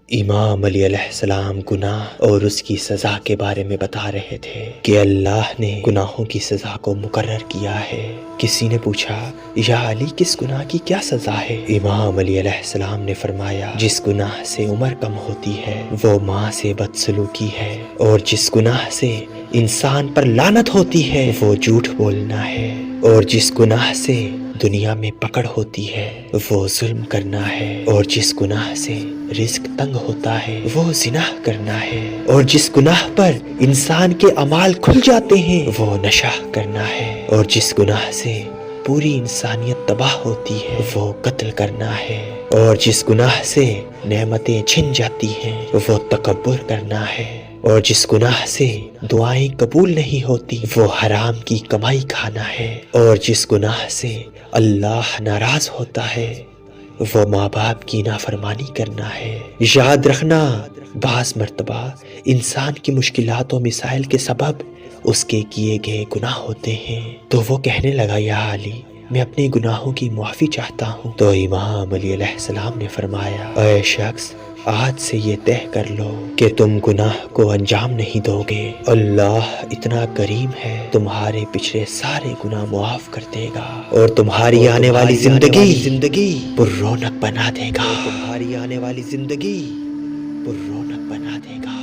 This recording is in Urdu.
امام علی علیہ السلام گناہ اور اس کی سزا کے بارے میں بتا رہے تھے کہ اللہ نے گناہوں کی سزا کو مقرر کیا ہے۔ کسی نے پوچھا یا علی کس گناہ کی کیا سزا ہے؟ امام علی علیہ السلام نے فرمایا جس گناہ سے عمر کم ہوتی ہے وہ ماں سے بدسلوکی ہے، اور جس گناہ سے انسان پر لعنت ہوتی ہے وہ جھوٹ بولنا ہے، اور جس گناہ سے دنیا میں پکڑ ہوتی ہے وہ ظلم کرنا ہے، اور جس گناہ سے رزق تنگ ہوتا ہے وہ زنا کرنا ہے، اور جس گناہ پر انسان کے اعمال کھل جاتے ہیں وہ نشہ کرنا ہے، اور جس گناہ سے پوری انسانیت تباہ ہوتی ہے وہ قتل کرنا ہے، اور جس گناہ سے نعمتیں چھن جاتی ہیں وہ تکبر کرنا ہے، اور جس گناہ سے دعائیں قبول نہیں ہوتی وہ حرام کی کمائی کھانا ہے، اور جس گناہ سے اللہ ناراض ہوتا ہے وہ ماں باپ کی نافرمانی کرنا ہے۔ یاد رکھنا بعض مرتبہ انسان کی مشکلات و مسائل کے سبب اس کے کیے گئے گناہ ہوتے ہیں۔ تو وہ کہنے لگا یا علی میں اپنے گناہوں کی معافی چاہتا ہوں۔ تو امام علی علیہ السلام نے فرمایا اے شخص آج سے یہ طے کر لو کہ تم گناہ کو انجام نہیں دو گے، اللہ اتنا کریم ہے تمہارے پچھلے سارے گناہ معاف کر دے گا اور تمہاری آنے والی زندگی پر رونق بنا دے گا، تمہاری آنے والی زندگی پر رونق بنا دے گا۔